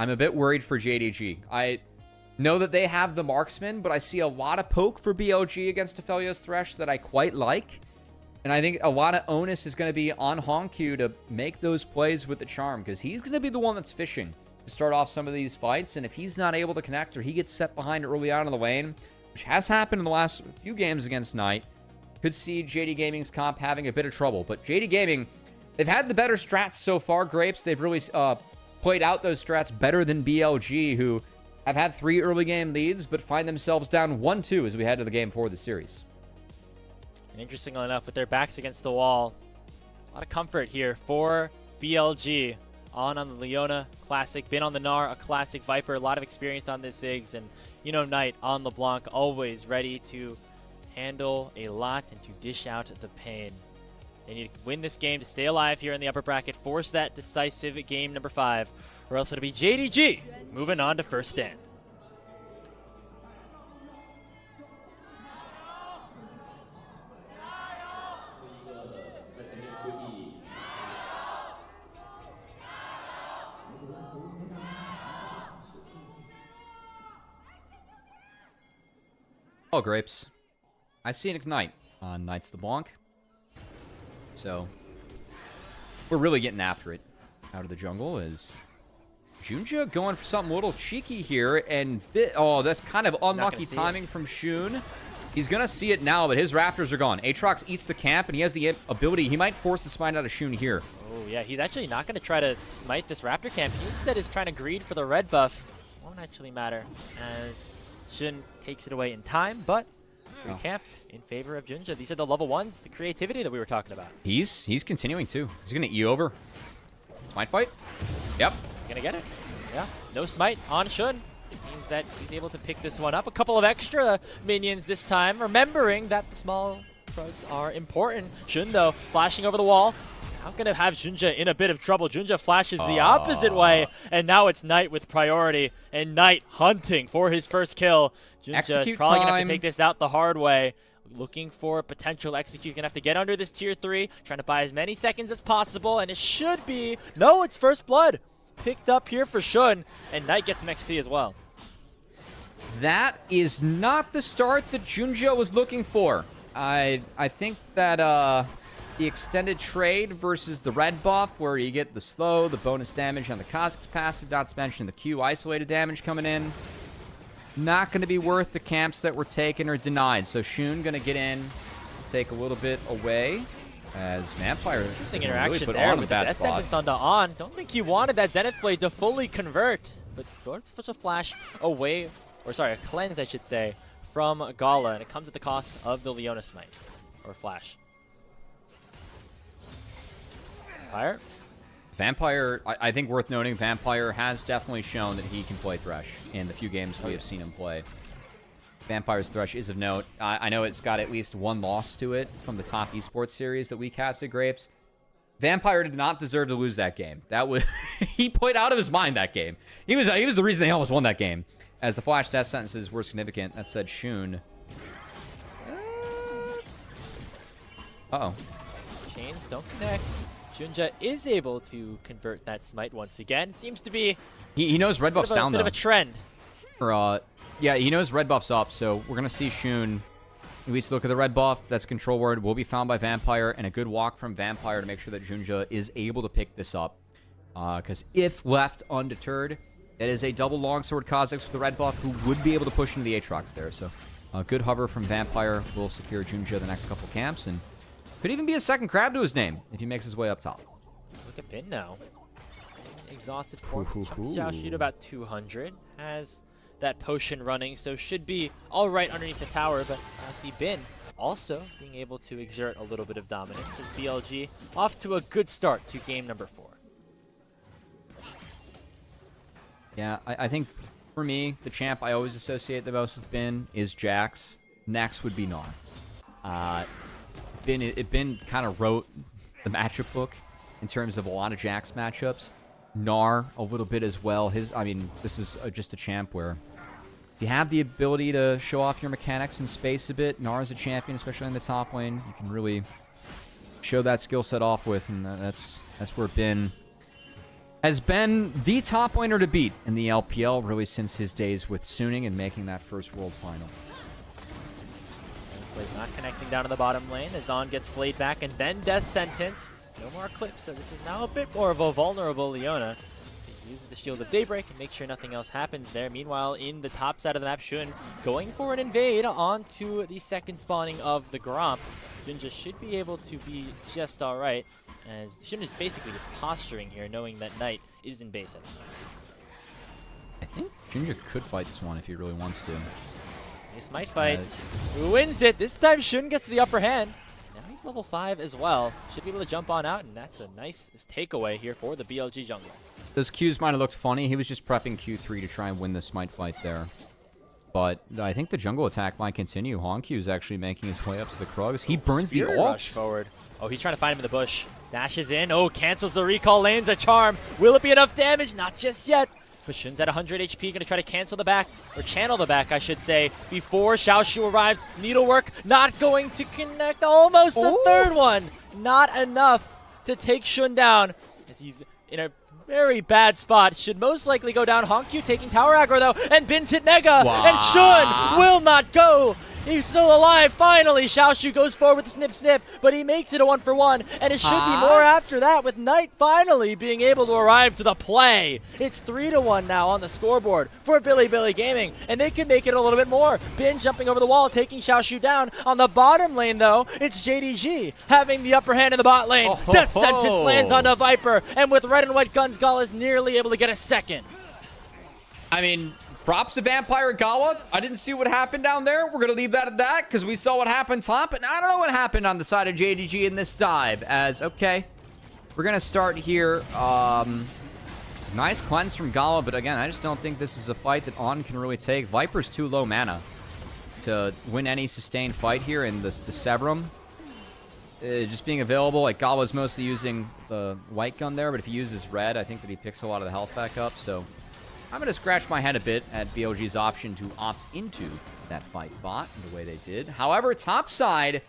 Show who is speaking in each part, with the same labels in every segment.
Speaker 1: I'm a bit worried for JDG. I know that they have the marksman, but I see a lot of poke for BLG against Defelios Thresh that I quite like. And I think a lot of onus is going to be on Honkyu to make those plays with the charm, because he's going to be the one that's fishing to start off some of these fights. And if he's not able to connect, or he gets set behind early on in the lane, which has happened in the last few games against Knight, could see JD Gaming's comp having a bit of trouble. But JD Gaming, they've had the better strats so far, Grapes. They've really played out those strats better than BLG, who have had 3 early game leads, but find themselves down 1-2 as we head to the game 4 of the series.
Speaker 2: And interestingly enough, with their backs against the wall, a lot of comfort here for BLG on the Leona Classic, been on the Gnar, a Classic Viper, a lot of experience on this Ziggs, and you know Knight on LeBlanc, always ready to handle a lot and to dish out the pain. They need to win this game to stay alive here in the upper bracket, force that decisive game number 5, or else it'll be JDG moving on to first stand.
Speaker 1: Oh, Grapes. I see an Ignite on Knights LeBlanc. So, we're really getting after it out of the jungle. Is Junja going for something a little cheeky here? And, oh, that's kind of unlucky timing from Shun. He's going to see it now, but his Raptors are gone. Aatrox eats the camp, and he has the ability. He might force the smite out of Shun here.
Speaker 2: Oh, yeah, he's actually not going to try to smite this Raptor camp. He instead is trying to greed for the red buff. Won't actually matter, as Shun takes it away in time, but free camp in favor of Junja. These are the level 1s, the creativity that we were talking about.
Speaker 1: He's continuing too. He's going to E over. Smite fight. Yep.
Speaker 2: He's going to get it. Yeah. No smite on Shun. Means that he's able to pick this one up. A couple of extra minions this time, remembering that the small probes are important. Shun, though, flashing over the wall. How going to have Junja in a bit of trouble? Junja flashes the opposite way, and now it's Knight with priority, and Knight hunting for his first kill. Junja is probably going to have to take this out the hard way. Looking for a potential execute. Going to have to get under this tier 3, trying to buy as many seconds as possible, and it should be, no, it's first blood. Picked up here for Shun, and Knight gets some XP as well.
Speaker 1: That is not the start that Junja was looking for. I think that the extended trade versus the red buff, where you get the slow, the bonus damage on the Kha'Zix passive, not to mention the Q isolated damage coming in, not going to be worth the camps that were taken or denied. So Shun going to get in, take a little bit away, as Vampire
Speaker 2: interesting interaction
Speaker 1: really put
Speaker 2: there
Speaker 1: on
Speaker 2: with
Speaker 1: the
Speaker 2: the death sentence on the on. Don't think he wanted that Zenith Blade to fully convert, but there's such a flash away, or sorry, a cleanse I should say, from Gala, and it comes at the cost of the Leona Smite, or Flash.
Speaker 1: Vampire, I think worth noting, Vampire has definitely shown that he can play Thresh in the few games we have seen him play. Vampire's Thresh is of note. I know it's got at least 1 loss to it from the top esports series that we casted, Grapes. Vampire did not deserve to lose that game. That was he played out of his mind that game. He was the reason they almost won that game, as the flash death sentences were significant. That said, Shun. Uh-oh.
Speaker 2: Chains don't connect. Junja is able to convert that smite once again. Seems to be
Speaker 1: he knows red buff's down, though.
Speaker 2: Bit of a trend.
Speaker 1: Yeah, he knows red buff's up, so we're going to see Shun at least look at the red buff. That's control word. Will be found by Vampire, and a good walk from Vampire to make sure that Junja is able to pick this up. Because if left undeterred, it is a double longsword Kha'Zix with the red buff who would be able to push into the Aatrox there. So a good hover from Vampire will secure Junja the next couple camps, and could even be a second crab to his name if he makes his way up top.
Speaker 2: Look at Bin now. Exhausted form. Xiao shoot about 200. Has that potion running, so should be all right underneath the tower. But I see Bin also being able to exert a little bit of dominance as BLG off to a good start to game number 4.
Speaker 1: Yeah, I think for me, the champ I always associate the most with Bin is Jax. Next would be Gnar. Bin kind of wrote the matchup book in terms of a lot of Jax matchups. Gnar a little bit as well. This is just a champ where if you have the ability to show off your mechanics in space a bit, Gnar is a champion, especially in the top lane. You can really show that skill set off with, and that's where Bin has been the top laner to beat in the LPL, really since his days with Suning and making that first World Final.
Speaker 2: Not connecting down to the bottom lane as On gets flayed back and then death sentence. No more Eclipse, so this is now a bit more of a vulnerable Leona. He uses the Shield of Daybreak and makes sure nothing else happens there. Meanwhile, in the top side of the map, Shun going for an invade onto the second spawning of the Gromp. Jinja should be able to be just alright, as Shun is basically just posturing here, knowing that Knight is in base.
Speaker 1: I think Jinja could fight this one if he really wants to.
Speaker 2: This might fight. Who wins it? This time Shun gets the upper hand. Now he's level 5 as well. Should be able to jump on out, and that's a nice takeaway here for the BLG jungle.
Speaker 1: Those Qs might have looked funny. He was just prepping Q3 to try and win this Smite fight there. But I think the jungle attack might continue. Honq is actually making his way up to the Krugs. He burns the
Speaker 2: Spirit
Speaker 1: ult.
Speaker 2: Rush forward. Oh, he's trying to find him in the bush. Dashes in. Oh, cancels the recall, lands a charm. Will it be enough damage? Not just yet. But Shun's at 100 HP, going to try to cancel the back, or channel the back, I should say, before Xiaoshu arrives. Needlework not going to connect. Almost the third one. Not enough to take Shun down. As he's in a very bad spot. Should most likely go down. Honq taking tower aggro, though, and Bin's hit Mega.
Speaker 1: Wow.
Speaker 2: And Shun will not go. He's still alive. Finally, Xiaoshu goes forward with the snip, but he makes it a 1-for-1, and it should be more after that, with Knight finally being able to arrive to the play. It's 3-1 now on the scoreboard for Bilibili Gaming, and they can make it a little bit more. Bin jumping over the wall, taking Xiaoshu down. On the bottom lane, though, it's JDG having the upper hand in the bot lane. Death sentence lands on the Viper, and with red and white guns, Gala is nearly able to get a second.
Speaker 1: I mean, props to Vampire Gala. I didn't see what happened down there. We're going to leave that at that because we saw what happened top. And I don't know what happened on the side of JDG in this dive. As, okay, we're going to start here. Nice cleanse from Gala. But again, I just don't think this is a fight that On can really take. Viper's too low mana to win any sustained fight here. And the Severum just being available. Like, Gala's mostly using the white gun there. But if he uses red, I think that he picks a lot of the health back up. So I'm going to scratch my head a bit at BLG's option to opt into that fight bot the way they did. However, top side,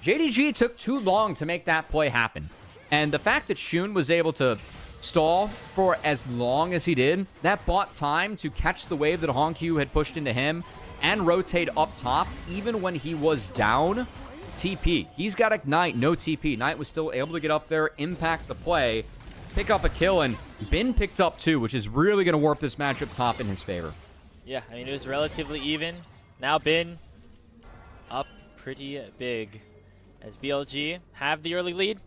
Speaker 1: JDG took too long to make that play happen. And the fact that Shun was able to stall for as long as he did, that bought time to catch the wave that Honq had pushed into him and rotate up top, even when he was down TP. He's got Ignite, no TP. Knight was still able to get up there, impact the play, pick up a kill, and Bin picked up two, which is really going to warp this matchup top in his favor.
Speaker 2: Yeah, I mean, it was relatively even. Now Bin up pretty big as BLG have the early lead.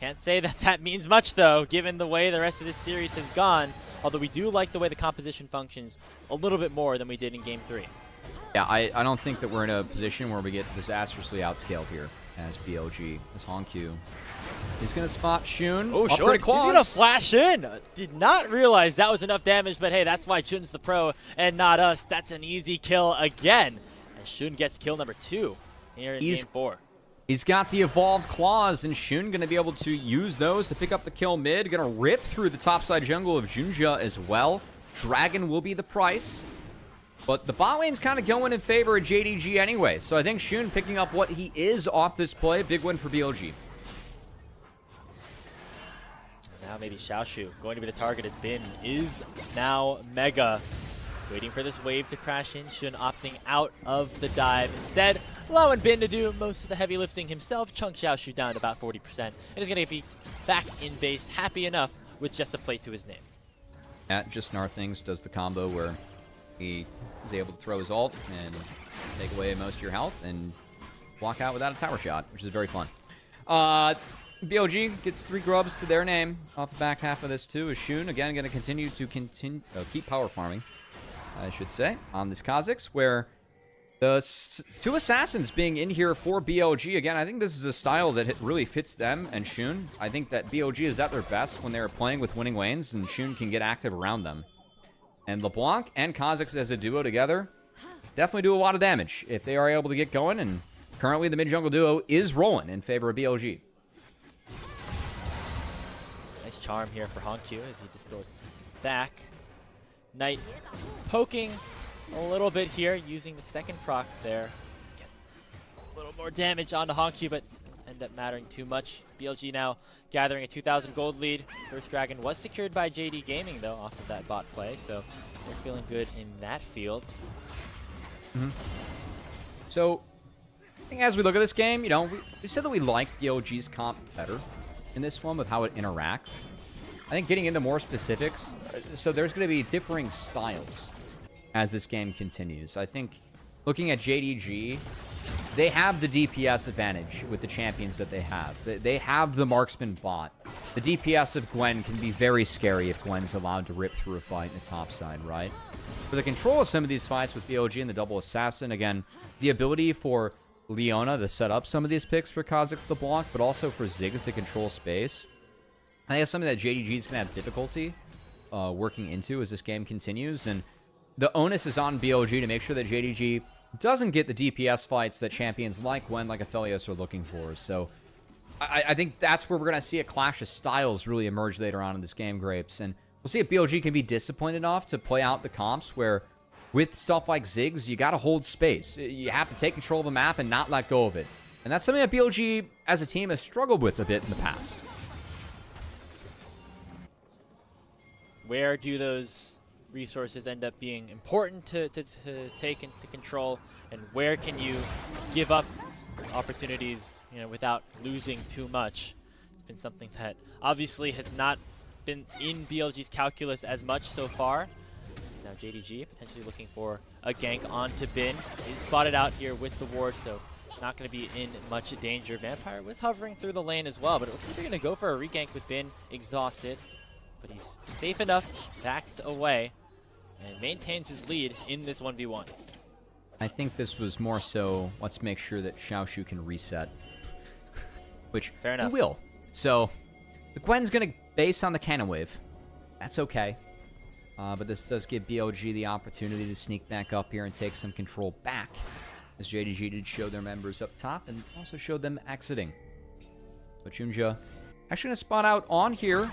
Speaker 2: Can't say that that means much, though, given the way the rest of this series has gone, although we do like the way the composition functions a little bit more than we did in Game 3.
Speaker 1: Yeah, I don't think that we're in a position where we get disastrously outscaled here as BLG, as Honq. He's going to spot Shun.
Speaker 2: Oh, sure. He's going to flash in. Did not realize that was enough damage, but hey, that's why Shun's the pro and not us. That's an easy kill again. And Shun gets kill number 2 here in Game 4.
Speaker 1: He's got the evolved claws, and Shun going to be able to use those to pick up the kill mid. Going to rip through the topside jungle of Junja as well. Dragon will be the price. But the bot lane's kind of going in favor of JDG anyway. So I think Shun picking up what he is off this play. Big win for BLG.
Speaker 2: Now maybe Xiaoshu going to be the target as Bin is now Mega. Waiting for this wave to crash in. Shun opting out of the dive. Instead, allowing Bin to do most of the heavy lifting himself. Chunk Xiaoshu down to about 40%. And is going to be back in base, happy enough with just a plate to his name.
Speaker 1: At Just Gnar Things does the combo where he is able to throw his ult and take away most of your health and walk out without a tower shot, which is very fun. BLG gets 3 grubs to their name off the back half of this too. Is Shun again going to continue to keep power farming, I should say, on this Kha'Zix, where the 2 assassins being in here for BLG. Again, I think this is a style that really fits them and Shun. I think that BLG is at their best when they're playing with winning lanes, and Shun can get active around them. And LeBlanc and Kha'Zix as a duo together definitely do a lot of damage if they are able to get going, and currently the mid-jungle duo is rolling in favor of BLG.
Speaker 2: Nice charm here for Honq as he distorts back. Knight poking a little bit here, using the second proc there. Get a little more damage onto Honq, but end end up mattering too much. BLG now gathering a 2,000 gold lead. First dragon was secured by JD Gaming, though, off of that bot play, so they're feeling good in that field.
Speaker 1: So, I think as we look at this game, you know, we said that we like BLG's comp better in this one with how it interacts. I think getting into more specifics, so there's going to be differing styles as this game continues. I think looking at JDG, they have the DPS advantage with the champions that they have. They have the marksman bot. The DPS of Gwen can be very scary if Gwen's allowed to rip through a fight in the top side, right? For the control of some of these fights with BLG and the double assassin, again, the ability for Leona to set up some of these picks for Kha'Zix to block, but also for Ziggs to control space. I think it's something that JDG is going to have difficulty working into as this game continues, and the onus is on BLG to make sure that JDG doesn't get the DPS fights that champions like Gwen, like Aphelios are looking for. So I think that's where we're going to see a clash of styles really emerge later on in this game, Grapes. And we'll see if BLG can be disciplined enough to play out the comps where with stuff like Ziggs, you got to hold space. You have to take control of a map and not let go of it. And that's something that BLG as a team has struggled with a bit in the past.
Speaker 2: Where do those resources end up being important to take into control, and where can you give up opportunities, you know, without losing too much? It's been something that obviously has not been in BLG's calculus as much so far. Now JDG potentially looking for a gank onto Bin. He's spotted out here with the ward, so not going to be in much danger. Vampire was hovering through the lane as well, but it looks like they're going to go for a regank with Bin exhausted. But he's safe enough, backed away, and maintains his lead in this 1v1.
Speaker 1: I think this was more so, let's make sure that Xiaoshu can reset. Which
Speaker 2: fair enough.
Speaker 1: He will. So, the Gwen's going to base on the cannon wave. That's okay. But this does give BLG the opportunity to sneak back up here and take some control back, as JDG did show their members up top and also showed them exiting. So Chunja actually going to spot out on here.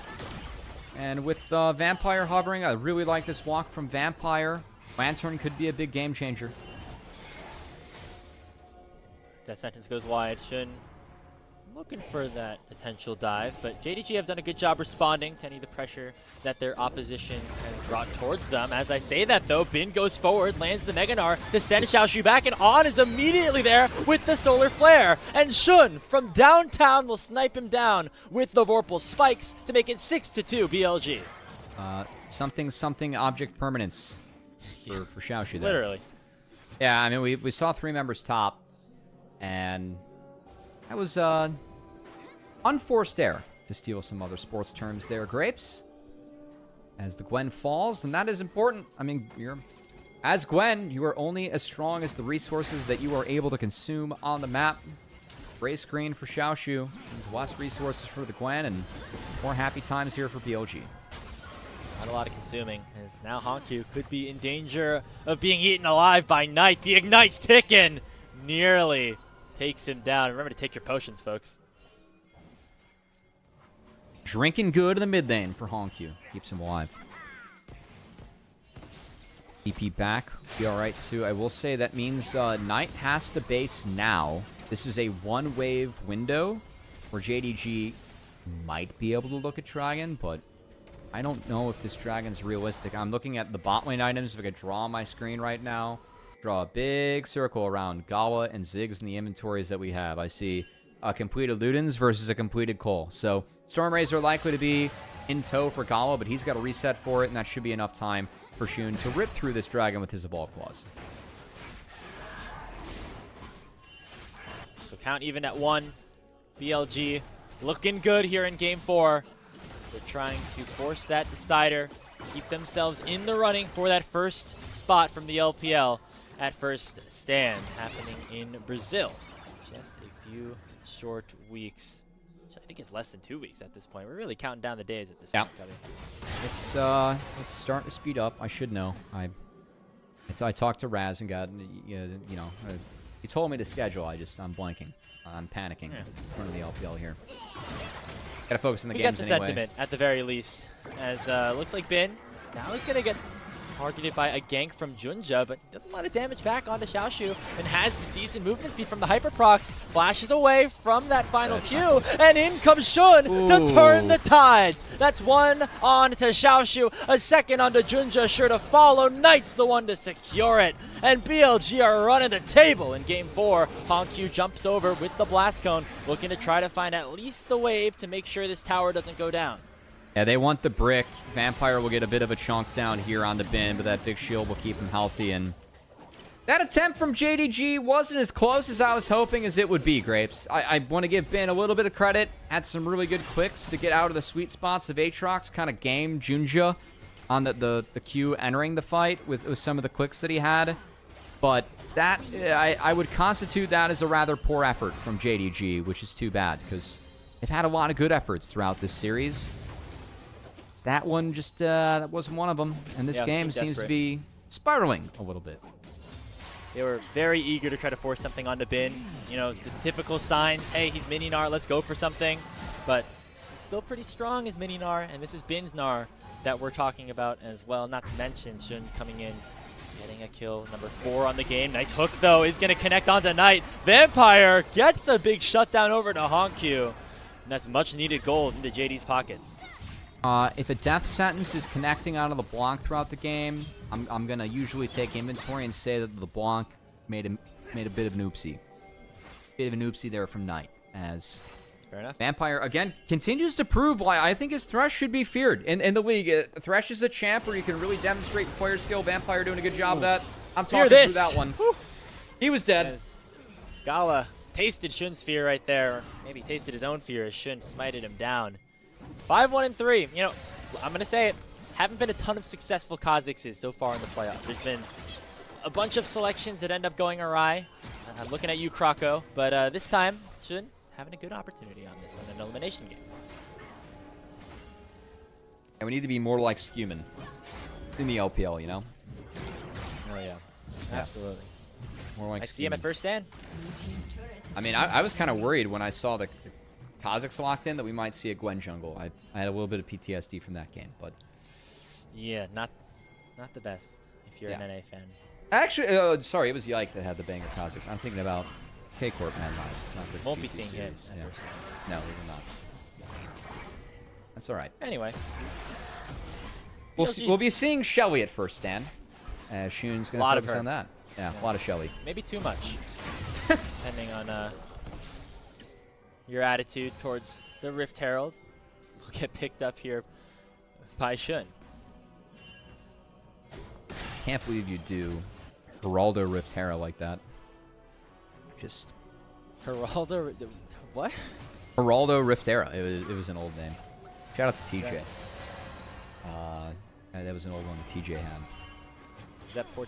Speaker 1: And with Vampire hovering, I really like this walk from Vampire. Lantern could be a big game changer.
Speaker 2: That sentence goes wide. Shun looking for that potential dive, but JDG have done a good job responding to any of the pressure that their opposition has brought towards them. As I say that, though, Bin goes forward, lands the Meganar to send Xiaoshu back, and On is immediately there with the Solar Flare. And Shun from downtown will snipe him down with the Vorpal Spikes to make it 6-2 BLG.
Speaker 1: Something object permanence for Xiaoshu there.
Speaker 2: Literally.
Speaker 1: Yeah, I mean, we saw 3 members top, and that was unforced error, to steal some other sports terms there, Grapes. As the Gwen falls, and that is important. I mean, as Gwen, you are only as strong as the resources that you are able to consume on the map. Gray screen for Xiaoshu. Means less resources for the Gwen, and more happy times here for BLG.
Speaker 2: Not a lot of consuming, as now Honkyu could be in danger of being eaten alive by Knight. The Ignite's ticking. Nearly takes him down. Remember to take your potions, folks.
Speaker 1: Drinking good in the mid lane for Honkyu. Keeps him alive. EP back. Be alright too. I will say that means Knight has to base now. This is a 1-wave window where JDG might be able to look at Dragon, but I don't know if this Dragon's realistic. I'm looking at the bot lane items. If I could draw on my screen right now, draw a big circle around Gawa and Ziggs in the inventories that we have. I see a completed Ludens versus a completed Cole. So Stormrays are likely to be in tow for Gawa, but he's got to reset for it, and that should be enough time for Shun to rip through this Dragon with his Evolve Claws.
Speaker 2: So count even at 1. BLG looking good here in Game 4. They're trying to force that decider, keep themselves in the running for that first spot from the LPL at first stand, happening in Brazil. Just a few short weeks. I think it's less than 2 weeks at this point. We're really counting down the days at this point, Cubby.
Speaker 1: It's starting to speed up. I should know. I talked to Raz and got, he told me to schedule. I'm blanking. I'm panicking in front of the LPL here. Gotta focus on the games anyway.
Speaker 2: We got the sentiment at the very least. As looks like Bin now he's gonna get targeted by a gank from Junja, but does a lot of damage back onto Xiaoshu and has the decent movement speed from the Hyperprocs. Flashes away from that final Q, and in comes Shun to turn the tides. That's one on to Xiaoshu, a second onto Junja, sure to follow. Knight's the one to secure it, and BLG are running the table in game 4. Hongq jumps over with the Blast Cone, looking to try to find at least the wave to make sure this tower doesn't go down.
Speaker 1: Yeah, they want the brick. Vampire will get a bit of a chunk down here on the bin, but that big shield will keep him healthy. And that attempt from JDG wasn't as close as I was hoping as it would be, Grapes. I want to give Bin a little bit of credit. Had some really good clicks to get out of the sweet spots of Aatrox. Kind of game Junja on the Q entering the fight with some of the clicks that he had. But that I would constitute that as a rather poor effort from JDG, which is too bad because they've had a lot of good efforts throughout this series. That one just, that wasn't one of them. And this game seems to be spiraling a little bit.
Speaker 2: They were very eager to try to force something onto Bin. You know, the typical signs, hey, he's mini Gnar, let's go for something. But still pretty strong as mini Gnar, and this is Bin's Gnar that we're talking about as well. Not to mention Shun coming in, getting a kill, number 4 on the game. Nice hook, though, is going to connect onto Knight. Vampire gets a big shutdown over to Hongq. And that's much needed gold into JD's pockets.
Speaker 1: If a death sentence is connecting out of the Blanc throughout the game, I'm going to usually take inventory and say that the Blanc made a bit of an oopsie. Bit of an oopsie there from Knight, as
Speaker 2: fair enough.
Speaker 1: Vampire, again, continues to prove why I think his Thresh should be feared in the league. Thresh is a champ where you can really demonstrate player skill. Vampire doing a good job of that. I'm talking through that one. He was dead.
Speaker 2: As Gala tasted Shun's fear right there. Or maybe tasted his own fear as Shun smited him down. 5-1-3. You know, I'm going to say it. Haven't been a ton of successful Kha'Zixes so far in the playoffs. There's been a bunch of selections that end up going awry. I'm looking at you, Krako. But this time, Shun having a good opportunity on this, on an elimination game.
Speaker 1: And we need to be more like Scuman in the LPL, you know?
Speaker 2: Oh, yeah. Absolutely.
Speaker 1: More like
Speaker 2: I see him at first stand.
Speaker 1: I mean, I was kind of worried when I saw the Kha'Zix locked in that we might see a Gwen jungle. I had a little bit of PTSD from that game, but
Speaker 2: yeah, not the best if you're an NA fan.
Speaker 1: Actually, sorry, it was Yike that had the banger Kha'Zix. I'm thinking about K-Corp, man. It's not the
Speaker 2: Won't be
Speaker 1: GT
Speaker 2: seeing him.
Speaker 1: Yeah. No, we will not. That's all right.
Speaker 2: Anyway,
Speaker 1: we'll be seeing Shelly at first stand. Shun's going to focus on that. Yeah, a lot of Shelly.
Speaker 2: Maybe too much, depending on your attitude towards the Rift Herald. Will get picked up here by Shun.
Speaker 1: Can't believe you do Geraldo Rift Herald like that. Just
Speaker 2: Geraldo, what?
Speaker 1: Geraldo Riftera. It was an old name. Shout out to TJ. That was an old one that TJ had.
Speaker 2: Is that going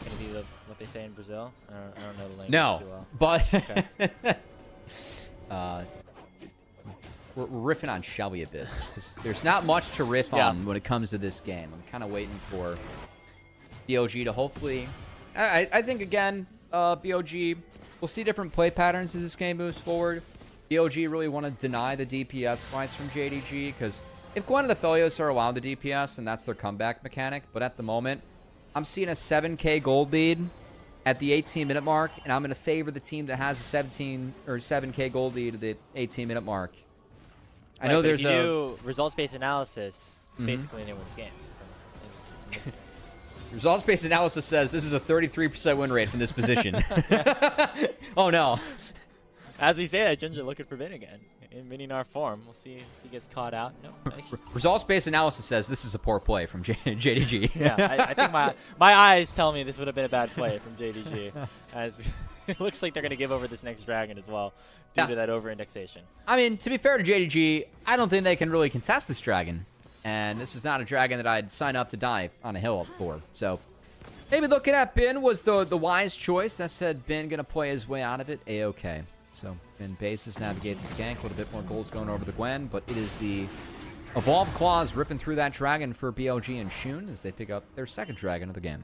Speaker 2: to be what they say in Brazil? I don't know the language
Speaker 1: no,
Speaker 2: too well.
Speaker 1: But we're riffing on Shelly a bit. There's not much to riff on when it comes to this game. I'm kind of waiting for BLG to hopefully. I think again, BLG. We'll see different play patterns as this game moves forward. BLG really want to deny the DPS fights from JDG because if Gwen and the Felios are allowed the DPS, then that's their comeback mechanic. But at the moment, I'm seeing a 7K gold lead at the 18-minute mark, and I'm going to favor the team that has a 17 or 7K gold lead at the 18-minute mark. I know there's
Speaker 2: if you do results-based analysis, it's basically anyone's game.
Speaker 1: Results-based analysis says this is a 33% win rate from this position. Oh, no.
Speaker 2: As we say that, Ginger looking for Vin again in mini Gnar form. We'll see if he gets caught out. No, nice.
Speaker 1: Results-based analysis says this is a poor play from JDG.
Speaker 2: Yeah, I think my eyes tell me this would have been a bad play from JDG. As it looks like they're going to give over this next dragon as well due to that over-indexation.
Speaker 1: I mean, to be fair to JDG, I don't think they can really contest this dragon. And this is not a dragon that I'd sign up to die on a hill for. So maybe looking at Bin was the wise choice. That said, Bin going to play his way out of it. A-okay. So Bin bases, navigates the gank. A little bit more gold's going over the Gwen. But it is the Evolved Claws ripping through that dragon for BLG and Shun as they pick up their second dragon of the game.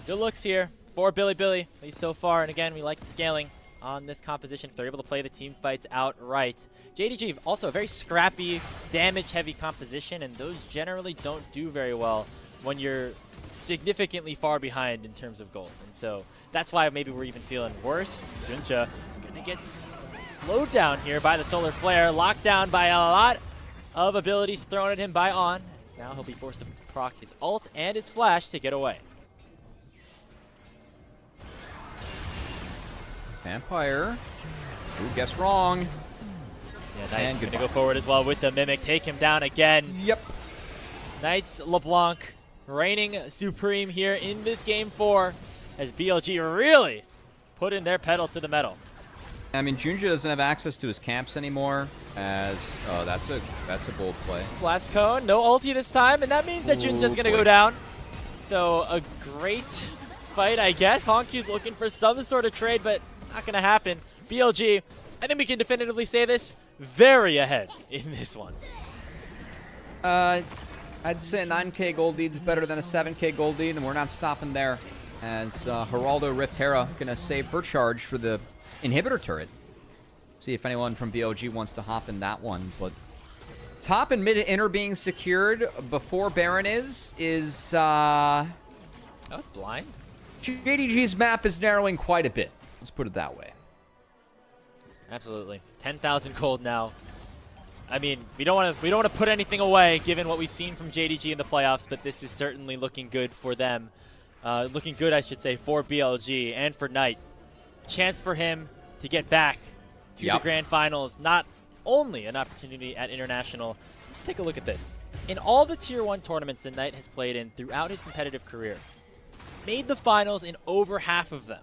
Speaker 2: Good looks here for Bilibili, at least so far. And again, we like the scaling on this composition if they're able to play the team fights outright. JDG also a very scrappy, damage-heavy composition, and those generally don't do very well when you're significantly far behind in terms of gold. And so that's why maybe we're even feeling worse. Junja gonna get slowed down here by the solar flare, locked down by a lot of abilities thrown at him by On. Now he'll be forced to proc his ult and his flash to get away.
Speaker 1: Vampire. Ooh, guess wrong.
Speaker 2: Yeah, Knight's gonna go forward as well with the Mimic, take him down again.
Speaker 1: Yep.
Speaker 2: Knights LeBlanc reigning supreme here in this game 4 as BLG really put in their pedal to the metal.
Speaker 1: I mean, Junja doesn't have access to his camps anymore. Oh, that's a bold play.
Speaker 2: Blast Cone, no ulti this time, and that means that Junja's gonna go down. So a great fight, I guess. Honkyu's looking for some sort of trade, but not gonna happen. BLG, I think we can definitively say this, very ahead in this one.
Speaker 1: I'd say a 9k gold lead is better than a 7k gold lead, and we're not stopping there. As Geraldo Rift Hera gonna save her charge for the inhibitor turret. See if anyone from BLG wants to hop in that one, but top and mid inner being secured before Baron is
Speaker 2: That was blind.
Speaker 1: JDG's map is narrowing quite a bit. Let's put it that way.
Speaker 2: Absolutely. 10,000 gold now. I mean, we don't want to put anything away given what we've seen from JDG in the playoffs, but this is certainly looking good for them. Looking good, I should say, for BLG and for Knight. Chance for him to get back to the grand finals. Not only an opportunity at International. Just take a look at this. In all the Tier 1 tournaments that Knight has played in throughout his competitive career, made the finals in over half of them.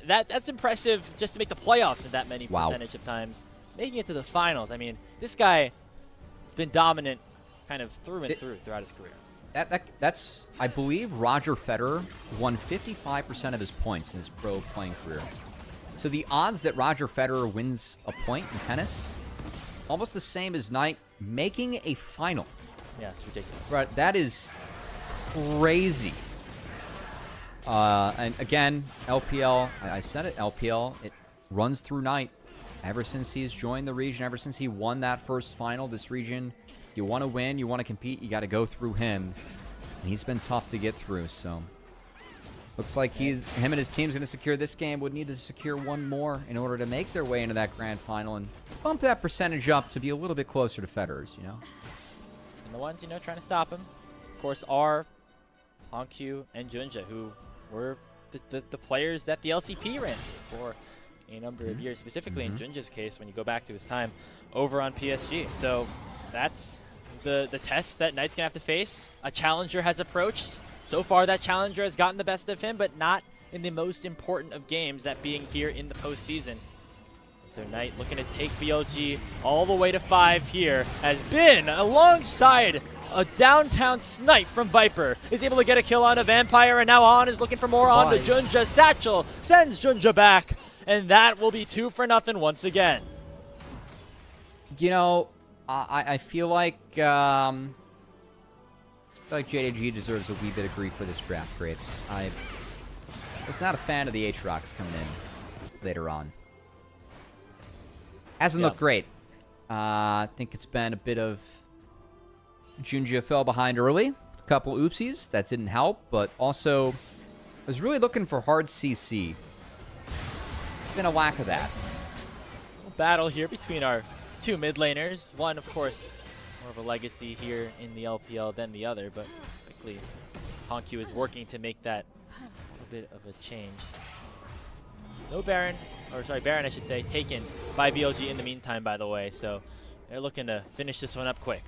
Speaker 2: That's impressive just to make the playoffs in that many percentage of times. Making it to the finals, I mean, this guy has been dominant kind of through and through throughout his career.
Speaker 1: That's, I believe Roger Federer won 55% of his points in his pro playing career. So the odds that Roger Federer wins a point in tennis, almost the same as Knight making a final.
Speaker 2: Yeah, it's ridiculous.
Speaker 1: Right, that is crazy. And again, LPL, I said it, LPL, it runs through Knight. Ever since he's joined the region, ever since he won that first final, this region, you want to win, you want to compete, you got to go through him. And he's been tough to get through, so. Looks like him and his team's going to secure this game, would need to secure one more in order to make their way into that grand final and bump that percentage up to be a little bit closer to Federer's, you know?
Speaker 2: And the ones, trying to stop him, of course, are Honkyu and Junja, who were the players that the LCP ran for a number of years, specifically in Junja's case when you go back to his time over on PSG. So that's the test that Knight's going to have to face. A challenger has approached. So far, that challenger has gotten the best of him, but not in the most important of games, that being here in the postseason. So Knight looking to take BLG all the way to 5 here, has been alongside a downtown snipe from Viper, is able to get a kill on a Vampire, and now On is looking for more on to Junja. Satchel sends Junja back, and that will be 2-0 once again.
Speaker 1: You know, I feel like JDG deserves a wee bit of grief for this draft, Grapes. I was not a fan of the Aatrox coming in later on. Hasn't looked great. I think it's been a bit of Junja fell behind early. A couple oopsies. That didn't help, but also I was really looking for hard CC. Been a lack of that.
Speaker 2: Battle here between our two mid laners. One, of course, more of a legacy here in the LPL than the other, but quickly Honkyu is working to make that a bit of a change. No Baron, or sorry, Baron I should say, taken by BLG in the meantime, by the way, so they're looking to finish this one up quick.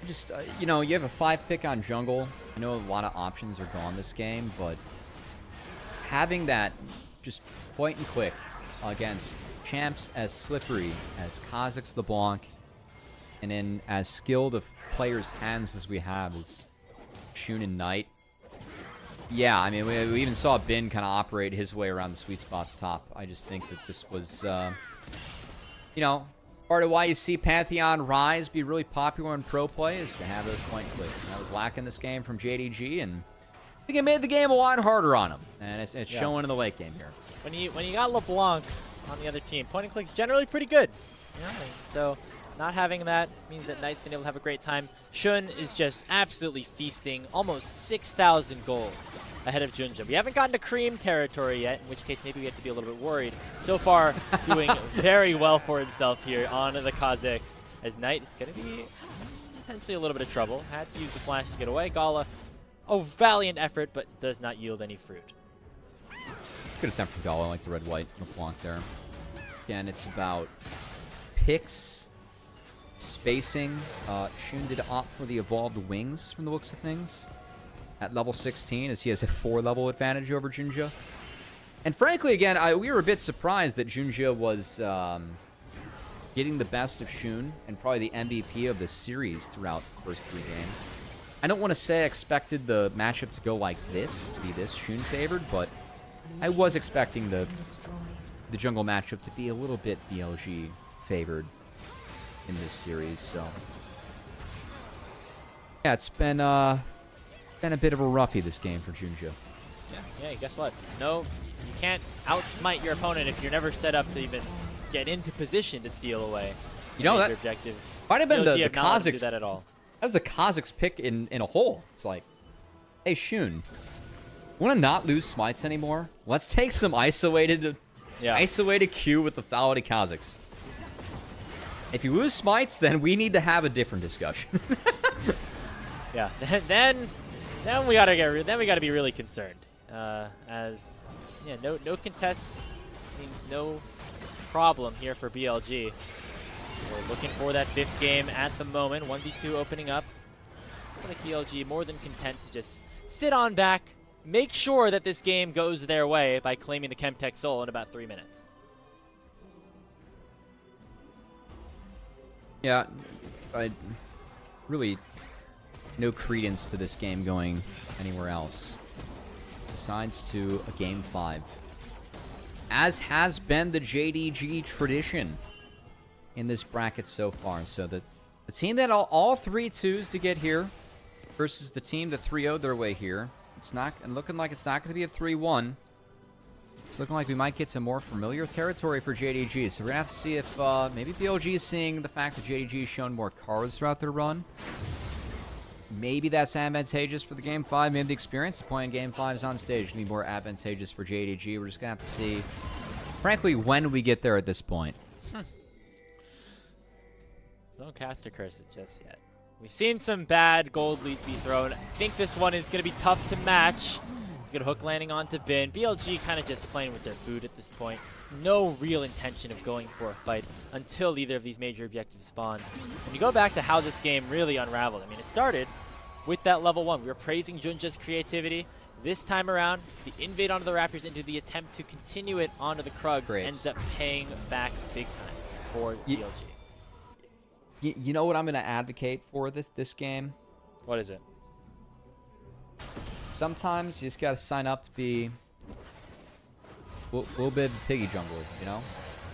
Speaker 1: Just, you know, you have a 5 pick on jungle. I know a lot of options are gone this game, but having that just point and click against champs as slippery as Kha'Zix LeBlanc, and in as skilled of players' hands as we have is Shun and Knight. Yeah, I mean, we even saw Bin kind of operate his way around the sweet spot's top. I just think that this was, you know, part of why you see Pantheon Rise be really popular in pro play is to have those point clicks. And that was lacking this game from JDG, and think it made the game a lot harder on him, and it's showing in the late game here.
Speaker 2: When you got LeBlanc on the other team, point and click's generally pretty good. Yeah, so not having that means that Knight's been able to have a great time. Shun is just absolutely feasting, almost 6,000 gold ahead of Junja. We haven't gotten to cream territory yet, in which case maybe we have to be a little bit worried. So far, doing very well for himself here on the Kazakhs, as Knight is going to be potentially a little bit of trouble. Had to use the flash to get away. Gala, a valiant effort, but does not yield any fruit.
Speaker 1: Good attempt from Gala, like the red-white LeBlanc there. Again, it's about picks, spacing. Shun did opt for the evolved wings from the looks of things at level 16, as he has a 4-level advantage over Junja. And frankly, again, we were a bit surprised that Junja was getting the best of Shun and probably the MVP of the series throughout the first 3 games. I don't want to say I expected the matchup to go like this, to be this Shun favored, but I was expecting the jungle matchup to be a little bit BLG favored in this series. So yeah, it's been a bit of a roughie this game for Junja.
Speaker 2: Yeah, guess what? No, you can't outsmite your opponent if you're never set up to even get into position to steal away.
Speaker 1: You know, that
Speaker 2: objective
Speaker 1: might have been the Kazakhs.
Speaker 2: Do that at all.
Speaker 1: That was the Kazakhs pick in a hole. It's like, hey Shun, want to not lose smites anymore? Let's take some isolated Q with the Fality Kazakhs. If you lose smites, then we need to have a different discussion.
Speaker 2: Yeah, then we gotta be really concerned. As yeah, no contest means no problem here for BLG. We're looking for that 5th game at the moment. 1v2 opening up. Looks like BLG more than content to just sit on back, make sure that this game goes their way by claiming the Chemtech Soul in about 3 minutes.
Speaker 1: Yeah, I really no credence to this game going anywhere else besides to a game 5, as has been the JDG tradition in this bracket so far. So the team that all 3 2s to get here versus the team that 3-0'd their way here. It's not looking like it's not going to be a 3-1. It's looking like we might get some more familiar territory for JDG. So we're going to have to see if maybe BLG is seeing the fact that JDG has shown more cards throughout their run. Maybe that's advantageous for the Game 5. Maybe the experience of playing Game 5s on stage can be more advantageous for JDG. We're just going to have to see, frankly, when we get there at this point.
Speaker 2: Don't cast a curse it just yet. We've seen some bad gold leads be thrown. I think this one is going to be tough to match. Good hook landing onto Bin. BLG kind of just playing with their food at this point. No real intention of going for a fight until either of these major objectives spawn. When you go back to how this game really unraveled, I mean, it started with that level 1. We were praising Junja's creativity. This time around, the invade onto the Raptors into the attempt to continue it onto the Krugs ends up paying back big time for BLG.
Speaker 1: You know what I'm going to advocate for this game?
Speaker 2: What is it?
Speaker 1: Sometimes you just got to sign up to be a little bit piggy jungler, you know?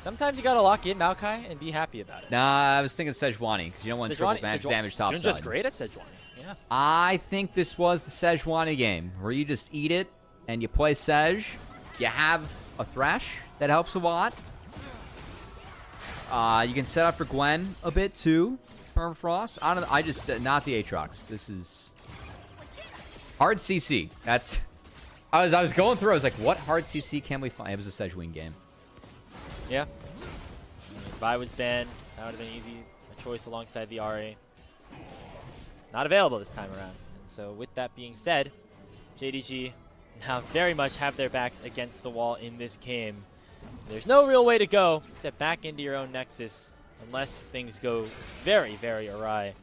Speaker 2: Sometimes you got to lock in Maokai and be happy about it.
Speaker 1: Nah, I was thinking Sejuani, because you don't want triple damage topside.
Speaker 2: Junja's great at Sejuani, yeah.
Speaker 1: I think this was the Sejuani game, where you just eat it, and you play Sej. You have a Thresh that helps a lot. You can set up for Gwen a bit, too. Permafrost. I just, not the Aatrox. This is hard CC. That's, I was going through, I was like, what hard CC can we find? It was a Sejuani game.
Speaker 2: Yeah. If I was banned, that would have been easy. A choice alongside the RA. Not available this time around. And so with that being said, JDG now very much have their backs against the wall in this game. There's no real way to go except back into your own Nexus unless things go very, very awry.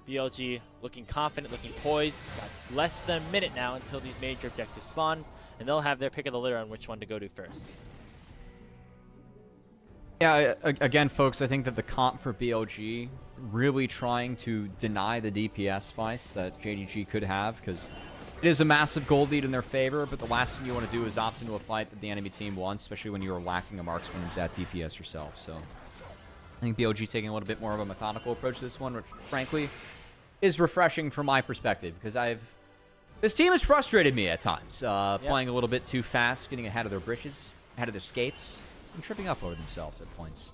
Speaker 2: BLG looking confident, looking poised. Got less than a minute now until these major objectives spawn, and they'll have their pick of the litter on which one to go to first.
Speaker 1: Yeah, again, folks, I think that the comp for BLG really trying to deny the DPS fights that JDG could have, because it is a massive gold lead in their favor, but the last thing you want to do is opt into a fight that the enemy team wants, especially when you're lacking a marksman with that DPS yourself. So I think BLG taking a little bit more of a methodical approach to this one, which frankly is refreshing from my perspective, because I've This team has frustrated me at times. Playing a little bit too fast, getting ahead of their britches, ahead of their skates, and tripping up over themselves at points.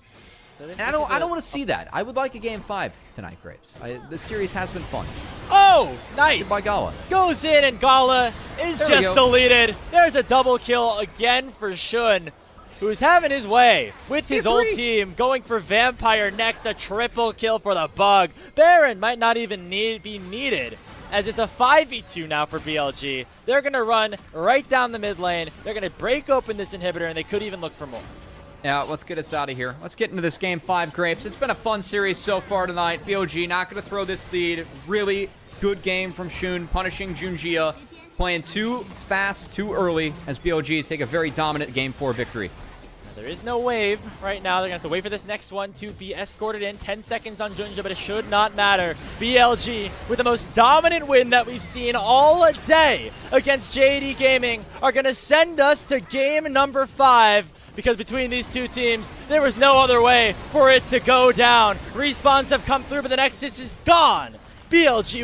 Speaker 2: So
Speaker 1: And I don't want to see that. I would like a game 5 tonight, Grapes. This series has been fun.
Speaker 2: Oh, nice.
Speaker 1: Goodbye, Gala.
Speaker 2: Goes in, and Gala is
Speaker 1: There we
Speaker 2: just
Speaker 1: go.
Speaker 2: deleted. There's a double kill again for Shun, who's having his way with his old team, going for Vampire next, a triple kill for the Bug. Baron might not even be needed, as it's a 5v2 now for BLG. They're going to run right down the mid lane. They're going to break open this inhibitor, and they could even look for more.
Speaker 1: Yeah, let's get us out of here. Let's get into this game 5, Grapes. It's been a fun series so far tonight. BLG not going to throw this lead. Really good game from Shun, punishing Junjia, playing too fast, too early, as BLG take a very dominant game 4 victory.
Speaker 2: There is no wave right now. They're going to have to wait for this next one to be escorted in. 10 seconds on Junja, but it should not matter. BLG, with the most dominant win that we've seen all day against JD Gaming, are going to send us to game number 5. Because between these two teams, there was no other way for it to go down. Respawns have come through, but the Nexus is gone. BLG